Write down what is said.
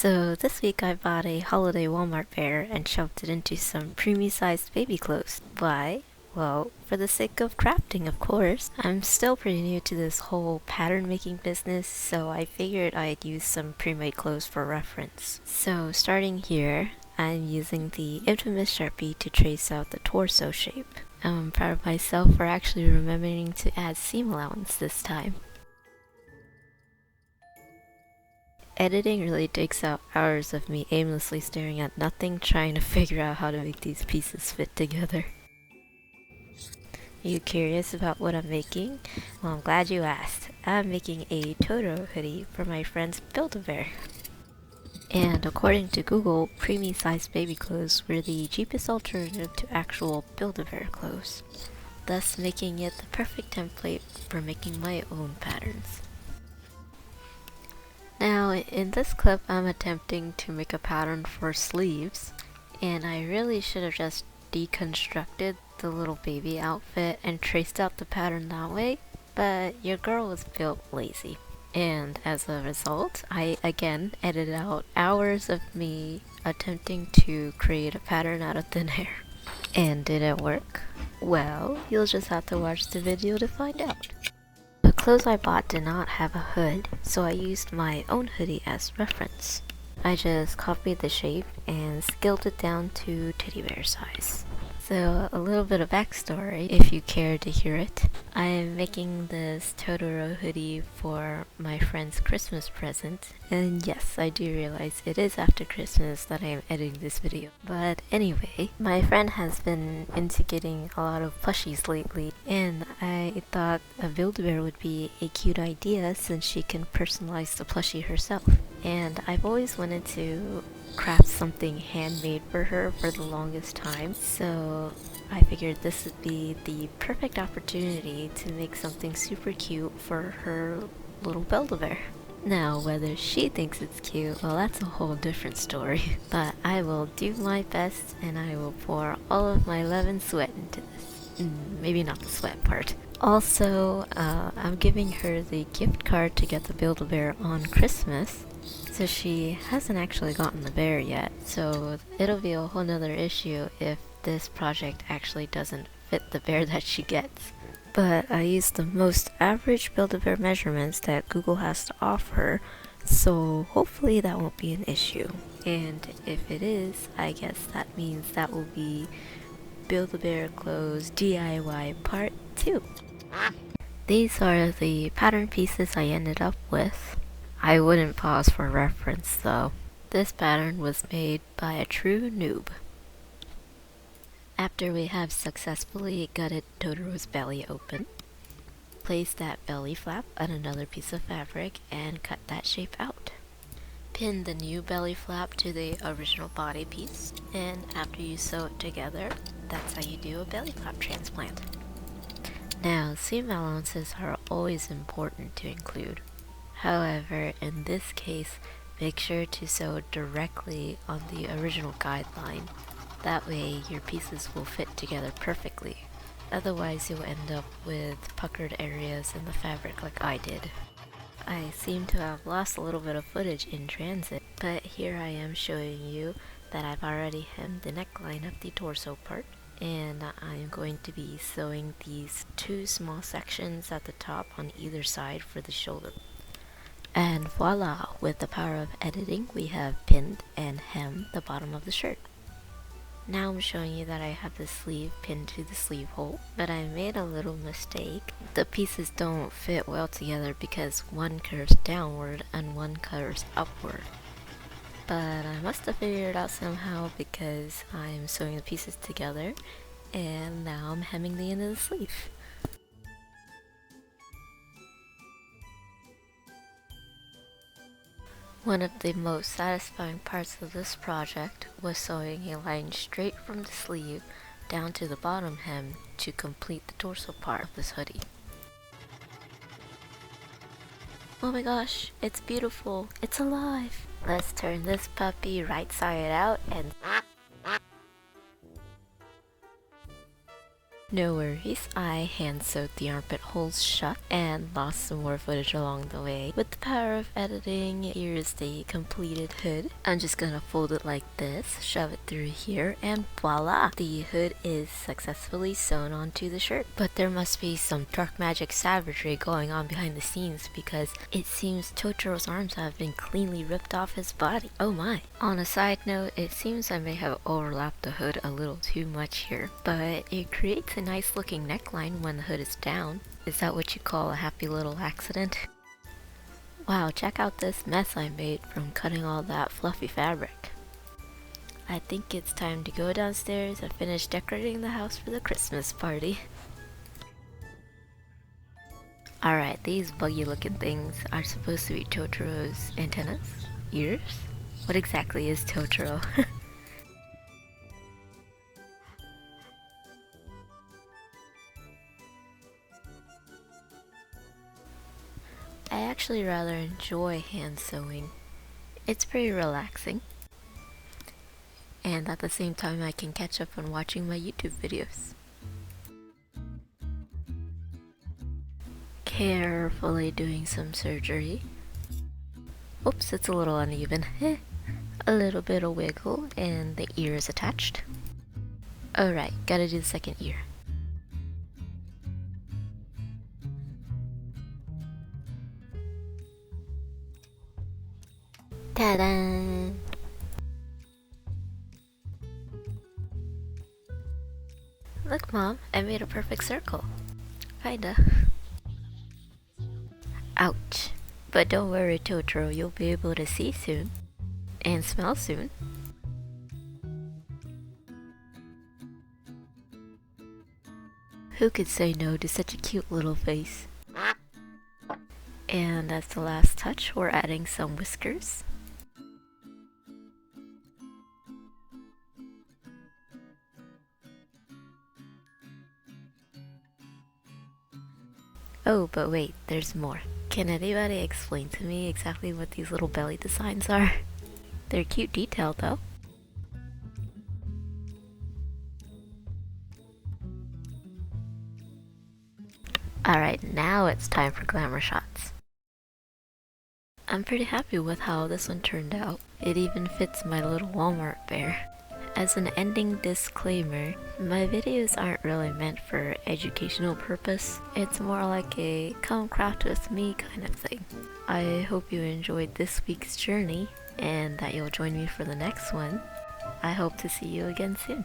So this week I bought a holiday Walmart bear and shoved it into some preemie sized baby clothes. Why? Well, for the sake of crafting, of course. I'm still pretty new to this whole pattern making business, so I figured I'd use some pre-made clothes for reference. So starting here, I'm using the infamous Sharpie to trace out the torso shape. I'm proud of myself for actually remembering to add seam allowance this time. Editing really takes out hours of me aimlessly staring at nothing trying to figure out how to make these pieces fit together. Are you curious about what I'm making? Well, I'm glad you asked. I'm making a Totoro hoodie for my friend's Build-A-Bear. And according to Google, preemie sized baby clothes were the cheapest alternative to actual Build-A-Bear clothes, thus making it the perfect template for making my own patterns. Now, in this clip, I'm attempting to make a pattern for sleeves, and I really should have just deconstructed the little baby outfit and traced out the pattern that way, but your girl was built lazy. And as a result, I again edited out hours of me attempting to create a pattern out of thin air. And did it work? Well, you'll just have to watch the video to find out. The clothes I bought did not have a hood, so I used my own hoodie as reference. I just copied the shape and scaled it down to teddy bear size. So a little bit of backstory, if you care to hear it. I am making this Totoro hoodie for my friend's Christmas present, and yes, I do realize it is after Christmas that I am editing this video. But anyway, my friend has been into getting a lot of plushies lately, and I thought a Build-A-Bear would be a cute idea since she can personalize the plushie herself. And I've always wanted to craft something handmade for her for the longest time, so I figured this would be the perfect opportunity to make something super cute for her little Build-A-Bear. Now, whether she thinks it's cute, well, that's a whole different story. But I will do my best, and I will pour all of my love and sweat into this. Maybe not the sweat part. Also, I'm giving her the gift card to get the Build-A-Bear on Christmas. So she hasn't actually gotten the bear yet, so it'll be a whole nother issue if this project actually doesn't fit the bear that she gets. But I used the most average Build-A-Bear measurements that Google has to offer, so hopefully that won't be an issue. And if it is, I guess that means that will be Build-A-Bear Clothes DIY Part 2. These are the pattern pieces I ended up with. I wouldn't pause for reference though. This pattern was made by a true noob. After we have successfully gutted Totoro's belly open, place that belly flap on another piece of fabric and cut that shape out. Pin the new belly flap to the original body piece, and after you sew it together, that's how you do a belly flap transplant. Now, seam allowances are always important to include. However, in this case, make sure to sew directly on the original guideline. That way, your pieces will fit together perfectly. Otherwise, you'll end up with puckered areas in the fabric like I did. I seem to have lost a little bit of footage in transit, but here I am showing you that I've already hemmed the neckline of the torso part, and I'm going to be sewing these two small sections at the top on either side for the shoulder. And voila, with the power of editing, we have pinned and hemmed the bottom of the shirt. Now I'm showing you that I have the sleeve pinned to the sleeve hole, but I made a little mistake. The pieces don't fit well together because one curves downward and one curves upward. But I must have figured it out somehow because I'm sewing the pieces together, and now I'm hemming the end of the sleeve. One of the most satisfying parts of this project was sewing a line straight from the sleeve down to the bottom hem to complete the torso part of this hoodie. Oh my gosh, it's beautiful, it's alive! Let's turn this puppy right side out and No worries, I hand sewed the armpit holes shut and lost some more footage along the way. With the power of editing, here's the completed hood. I'm just gonna fold it like this, shove it through here, and voila! The hood is successfully sewn onto the shirt. But there must be some dark magic savagery going on behind the scenes because it seems Totoro's arms have been cleanly ripped off his body. Oh my! On a side note, it seems I may have overlapped the hood a little too much here, but it creates a nice looking neckline when the hood is down. Is that what you call a happy little accident? Wow, check out this mess I made from cutting all that fluffy fabric. I think it's time to go downstairs and finish decorating the house for the Christmas party. Alright, these buggy looking things are supposed to be Totoro's antennas? Ears? What exactly is Totoro? I actually rather enjoy hand sewing. It's pretty relaxing. And at the same time I can catch up on watching my YouTube videos. Carefully doing some surgery. Oops, it's a little uneven. A little bit of wiggle and the ear is attached. Alright, gotta do the second ear. Ta-da! Look, Mom, I made a perfect circle. Kinda. Ouch. But don't worry, Totoro, you'll be able to see soon. And smell soon. Who could say no to such a cute little face? And as the last touch, we're adding some whiskers. Oh, but wait, there's more. Can anybody explain to me exactly what these little belly designs are? They're cute detail though. Alright, now it's time for glamour shots. I'm pretty happy with how this one turned out. It even fits my little Walmart bear. As an ending disclaimer, my videos aren't really meant for educational purpose. It's more like a come craft with me kind of thing. I hope you enjoyed this week's journey and that you'll join me for the next one. I hope to see you again soon.